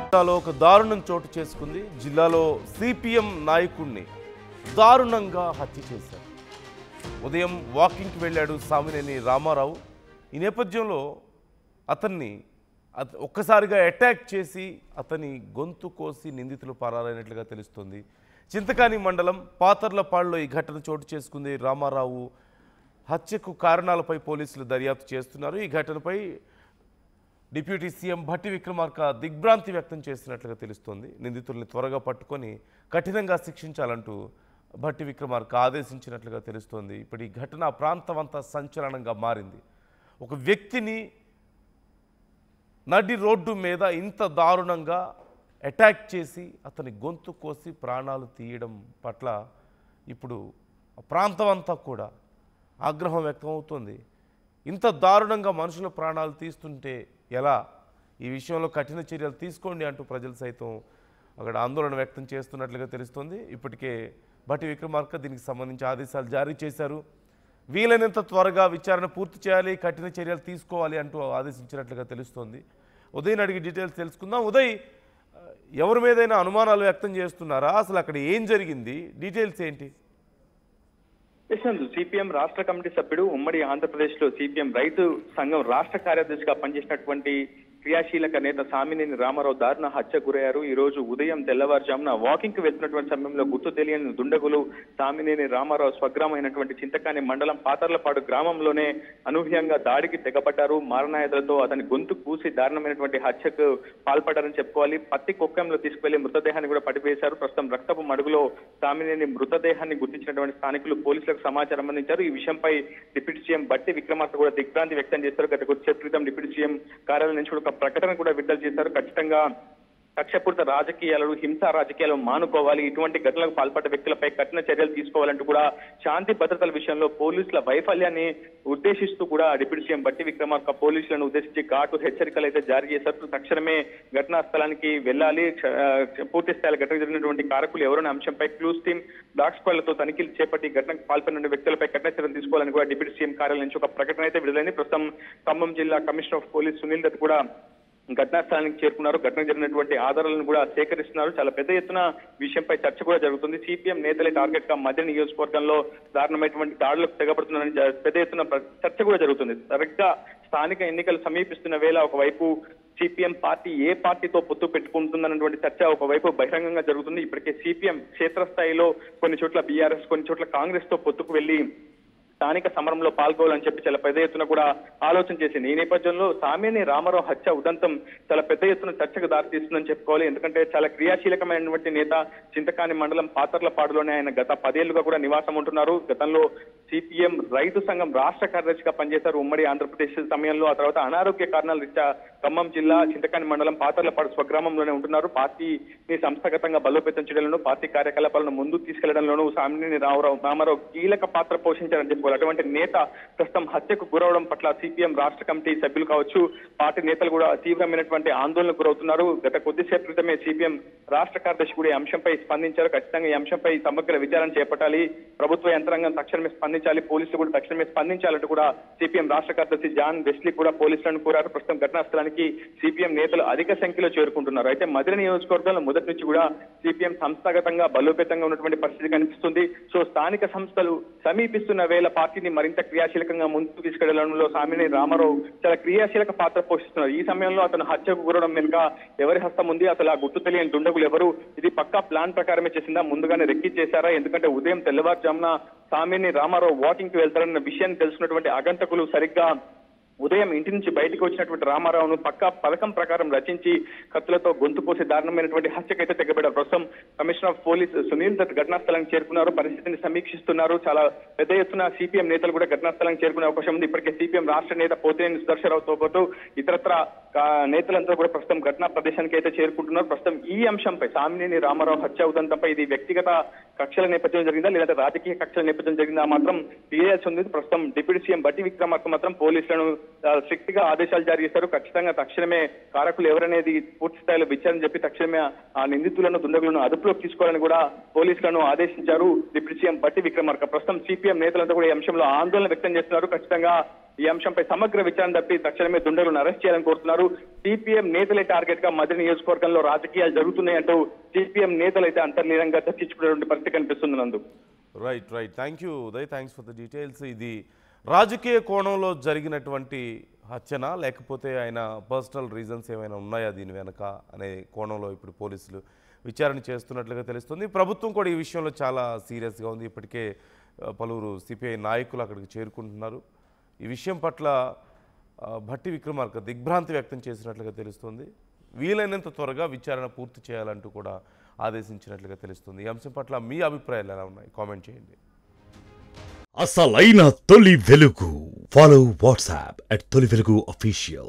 జిల్లాలో ఒక దారుణం చోటు చేసుకుంది. జిల్లాలో సిపిఎం నాయకుడిని దారుణంగా హత్య చేశారు. ఉదయం వాకింగ్కి వెళ్ళాడు సామినేని రామారావు. ఈ నేపథ్యంలో అతన్ని ఒక్కసారిగా అటాక్ చేసి అతని గొంతు కోసి నిందితులు పరారైనట్లుగా తెలుస్తోంది. చింతకాని మండలం పాతర్లపాడులో ఈ ఘటన చోటు చేసుకుంది. రామారావు హత్యకు కారణాలపై పోలీసులు దర్యాప్తు చేస్తున్నారు. ఈ ఘటనపై డిప్యూటీ సీఎం భట్టి విక్రమార్క దిగ్భ్రాంతి వ్యక్తం చేసినట్లుగా తెలుస్తోంది. నిందితుల్ని త్వరగా పట్టుకొని కఠినంగా శిక్షించాలంటూ భట్టి విక్రమార్క ఆదేశించినట్లుగా తెలుస్తోంది. ఇప్పుడు ఈ ఘటన ప్రాంతం అంతా సంచలనంగా మారింది. ఒక వ్యక్తిని నడి రోడ్డు మీద ఇంత దారుణంగా అటాక్ చేసి అతని గొంతు కోసి ప్రాణాలు తీయడం పట్ల ఇప్పుడు ప్రాంతం అంతా కూడా ఆగ్రహం వ్యక్తమవుతోంది. ఇంత దారుణంగా మనుషుల ప్రాణాలు తీస్తుంటే ఎలా? ఈ విషయంలో కఠిన చర్యలు తీసుకోండి అంటూ ప్రజలు సైతం అక్కడ ఆందోళన వ్యక్తం చేస్తున్నట్లుగా తెలుస్తోంది. ఇప్పటికే భట్టి విక్రమార్క దీనికి సంబంధించి ఆదేశాలు జారీ చేశారు. వీలైనంత త్వరగా విచారణ పూర్తి చేయాలి, కఠిన చర్యలు తీసుకోవాలి అంటూ ఆదేశించినట్లుగా తెలుస్తోంది. ఉదయ్ అడిగి డీటెయిల్స్ తెలుసుకుందాం. ఉదయ్, ఎవరి మీదైనా అనుమానాలు వ్యక్తం చేస్తున్నారా? అసలు అక్కడ ఏం జరిగింది? డీటెయిల్స్ ఏంటి? సిపిఎం రాష్ట్ర కమిటీ సభ్యుడు, ఉమ్మడి ఆంధ్రప్రదేశ్ లో సిపిఎం రైతు సంఘం రాష్ట్ర కార్యదర్శిగా పనిచేసినటువంటి క్రియాశీలక నేత సామినేని రామారావు దారుణ హత్య గురయ్యారు. ఈ రోజు ఉదయం తెల్లవారుజామున వాకింగ్ కు వెళ్తున్నటువంటి సమయంలో గుర్తు తెలియని దుండగులు సామినేని రామారావు స్వగ్రామైనటువంటి చింతకాని మండలం పాతర్లపాడు గ్రామంలోనే అనూహ్యంగా దాడికి తెగబడ్డారు. మారణాయుధాలతో అతని గొంతు కూసి దారుణమైనటువంటి హత్యకు పాల్పడ్డారని చెప్పుకోవాలి. పత్తి కుక్కంలో తీసుకువెళ్లి మృతదేహాన్ని కూడా పడివేశారు. ప్రస్తుతం రక్తపు మడుగులో సామినేని మృతదేహాన్ని గుర్తించినటువంటి స్థానికులు పోలీసులకు సమాచారం అందించారు. ఈ విషయంపై డిప్యూటీ సీఎం భట్టి విక్రమార్క కూడా దిగ్భ్రాంతి వ్యక్తం చేశారు. గత కొద్దిసేపు క్రితం డిప్యూటీ సీఎం కార్యాలయం నుంచి ఒక ప్రకటన కూడా విడుదల చేశారు. ఖచ్చితంగా కక్షపూరిత రాజకీయాలు, హింసా రాజకీయాలు మానుకోవాలి, ఇటువంటి ఘటనలకు పాల్పడ్డ వ్యక్తులపై కఠిన చర్యలు తీసుకోవాలంటూ కూడా శాంతి భద్రతల విషయంలో పోలీసుల వైఫల్యాన్ని ఉద్దేశిస్తూ కూడా డిప్యూటీ సీఎం భట్టి విక్రమార్క పోలీసులను ఉద్దేశించి ఘాటు హెచ్చరికలు అయితే జారీ చేశారు. తక్షణమే ఘటనా స్థలానికి వెళ్లాలి, పూర్తి స్థాయిలో ఘటన జరిగినటువంటి కారకులు ఎవరైనా అంశంపై క్లూస్ టీమ్, డాగ్ స్క్వాడ్లతో తనిఖీలు చేపట్టి ఘటనకు పాల్పడిన వ్యక్తులపై కఠిన చర్యలు తీసుకోవాలని కూడా డిప్యూటీ సీఎం కార్యాలయం నుంచి ఒక ప్రకటన అయితే విడుదలైంది. ప్రస్తుతం ఖమ్మం జిల్లా commissioner of police Sunil Dutt కూడా ఘటనా స్థలానికి చేరుకున్నారు. ఘటన జరిగినటువంటి ఆధారాలను కూడా సేకరిస్తున్నారు. చాలా పెద్ద ఎత్తున విషయంపై చర్చ కూడా జరుగుతుంది. సిపిఎం నేతలే టార్గెట్ గా మధ్య నియోజకవర్గంలో దారుణమైనటువంటి దాడులకు తెగబడుతున్నారని పెద్ద ఎత్తున చర్చ కూడా జరుగుతుంది. సరిగ్గా స్థానిక ఎన్నికలు సమీపిస్తున్న వేళ ఒకవైపు సిపిఎం పార్టీ ఏ పార్టీతో పొత్తు పెట్టుకుంటుందన్నటువంటి చర్చ ఒకవైపు బహిరంగంగా జరుగుతుంది. ఇప్పటికే సిపిఎం క్షేత్రస్థాయిలో కొన్ని చోట్ల బీఆర్ఎస్, కొన్ని చోట్ల కాంగ్రెస్ తో పొత్తుకు వెళ్లి స్థానిక సమరంలో పాల్గొవాలని చెప్పి చాలా పెద్ద ఎత్తున కూడా ఆలోచన చేసింది. ఈ నేపథ్యంలో సామినేని రామారావు హత్య ఉదంతం చాలా పెద్ద ఎత్తున చర్చకు దారితీస్తుందని చెప్పుకోవాలి. ఎందుకంటే చాలా క్రియాశీలకమైనటువంటి నేత. చింతకాని మండలం పాతర్లపాడులోనే ఆయన గత 10 ఏళ్లుగా కూడా నివాసం ఉంటున్నారు. గతంలో సిపిఎం రైతు సంఘం రాష్ట్ర కార్యదర్శిగా పనిచేశారు ఉమ్మడి ఆంధ్రప్రదేశ్ సమయంలో. ఆ తర్వాత అనారోగ్య కారణాల రీత్యా ఖమ్మం జిల్లా చింతకాని మండలం పాతర్లపాడు స్వగ్రామంలోనే ఉంటున్నారు. పార్టీని సంస్థాగతంగా బలోపేతం చేయడంలో, పార్టీ కార్యకలాపాలను ముందుకు తీసుకెళ్లడంలోనూ సామినేని రామారావు కీలక పాత్ర పోషించారని చెప్పుకోవాలి. అటువంటి నేత ప్రస్తుతం హత్యకు గురవడం పట్ల సిపిఎం రాష్ట్ర కమిటీ సభ్యులు కావచ్చు, పార్టీ నేతలు కూడా తీవ్రమైనటువంటి ఆందోళనకు గురవుతున్నారు. గత కొద్దిసేపు క్రితమే సిపిఎం రాష్ట్ర కార్యదర్శి కూడా ఈ అంశంపై స్పందించారు. ఖచ్చితంగా ఈ అంశంపై సమగ్ర విచారణ చేపట్టాలి, ప్రభుత్వ యంత్రాంగం తక్షణమే స్పందించాలి, పోలీసులు కూడా తక్షణమే స్పందించాలంటూ కూడా సిపిఎం రాష్ట్ర కార్యదర్శి జాన్ వెస్లీ కూడా పోలీసులను కోరారు. ప్రస్తుతం ఘటనా స్థలానికి సిపిఎం నేతలు అధిక సంఖ్యలో చేరుకుంటున్నారు. అయితే మధుర నియోజకవర్గంలో మొదటి నుంచి కూడా సిపిఎం సంస్థాగతంగా బలోపేతంగా ఉన్నటువంటి పరిస్థితి కనిపిస్తుంది. సో స్థానిక సంస్థలు సమీపిస్తున్న వేళ పార్టీని మరింత క్రియాశీలకంగా ముందుకు తీసుకెళ్లడంలో సామినేని రామారావు చాలా క్రియాశీలక పాత్ర పోషిస్తున్నారు. ఈ సమయంలో అతను హత్యకు గురవడం వెనుక ఎవరి హస్తం ఉంది? అసలు ఆ గుర్తు తెలియని దుండగులు ఎవరు? ఇది పక్కా ప్లాన్ ప్రకారమే చేసిందా? ముందుగానే రెక్కి చేశారా? ఎందుకంటే ఉదయం తెల్లవారుజామున సామినేని రామారావు వాకింగ్ కి వెళ్తారన్న విషయాన్ని తెలుసుకున్నటువంటి ఆగంతకులు సరిగ్గా ఉదయం ఇంటి నుంచి బయటకు వచ్చినటువంటి రామారావును పక్కా పథకం ప్రకారం రచించి కత్తులతో గొంతు కోసి దారుణమైనటువంటి హత్యకైతే తెగబడ్డారు. ప్రస్తుతం commissioner of police Sunil Dutt ఘటనా స్థలానికి చేరుకున్నారు, పరిస్థితిని సమీక్షిస్తున్నారు. చాలా పెద్ద ఎత్తున సిపిఎం నేతలు కూడా ఘటనా స్థలానికి చేరుకునే అవకాశం ఉంది. ఇప్పటికే సిపిఎం రాష్ట్ర నేత పోతినేని సుదర్శనరావుతో పాటు ఇతరత్ర నేతలంతా కూడా ప్రస్తుతం ఘటనా ప్రదేశానికి అయితే చేరుకుంటున్నారు. ప్రస్తుతం ఈ అంశంపై సామినేని రామారావు హత్య ఉదంతంపై ఇది వ్యక్తిగత కక్షల నేపథ్యం జరిగిందా లేదంటే రాజకీయ కక్షల నేపథ్యం జరిగిందా మాత్రం తెలియాల్సి ఉంది. ప్రస్తుతం డిప్యూటీ సీఎం భట్టి విక్రమార్క మాత్రం పోలీసులను స్ట్రిక్ట్ గా ఆదేశాలు జారీ చేశారు. ఖచ్చితంగా తక్షణమే కారకులు ఎవరనేది పూర్తి స్థాయిలో విచారణ చెప్పి తక్షణమే ఆ నిందితులను, దుండగులను అదుపులోకి తీసుకోవాలని కూడా పోలీసులను ఆదేశించారు డిప్యూటీ సీఎం భట్టి విక్రమార్క. ప్రస్తుతం సిపిఎం నేతలంతా కూడా ఈ అంశంలో ఆందోళన వ్యక్తం చేస్తున్నారు. ఖచ్చితంగా ఈ అంశంపై సమగ్ర విచారణ తప్పి తక్షణమే దుండగులను అరెస్ట్ చేయాలని కోరుతున్నారు. సిపిఎం నేతలే టార్గెట్ గా మధ్య నియోజకవర్గంలో రాజకీయాలు జరుగుతున్నాయంటూ సిపిఎం నేతలు అయితే అంతర్లీనంగా చర్చించుకునేటువంటి పరిస్థితి కనిపిస్తుంది నందు. Right thank you Uday, thanks for the details. ఇది రాజకీయ కోణంలో జరిగినటువంటి హత్యనా లేకపోతే ఆయన పర్సనల్ రీజన్స్ ఏమైనా ఉన్నాయా దీని వెనక అనే కోణంలో ఇప్పుడు పోలీసులు విచారణ చేస్తున్నట్లుగా తెలుస్తుంది. ప్రభుత్వం కూడా ఈ విషయంలో చాలా సీరియస్గా ఉంది. ఇప్పటికే పలువురు సిపిఐ నాయకులు అక్కడికి చేరుకుంటున్నారు. ఈ విషయం పట్ల భట్టి విక్రమార్క దిగ్భ్రాంతి వ్యక్తం చేసినట్లుగా తెలుస్తుంది. వీలైనంత త్వరగా విచారణ పూర్తి చేయాలంటూ కూడా ఆదేశించినట్లుగా తెలుస్తుంది. ఈ అంశం పట్ల మీ అభిప్రాయాలు ఎలా ఉన్నాయి కామెంట్ చేయండి. అసలైన తొలి వెలుగు. ఫాలో వాట్సాప్ @తొలి వెలుగు official.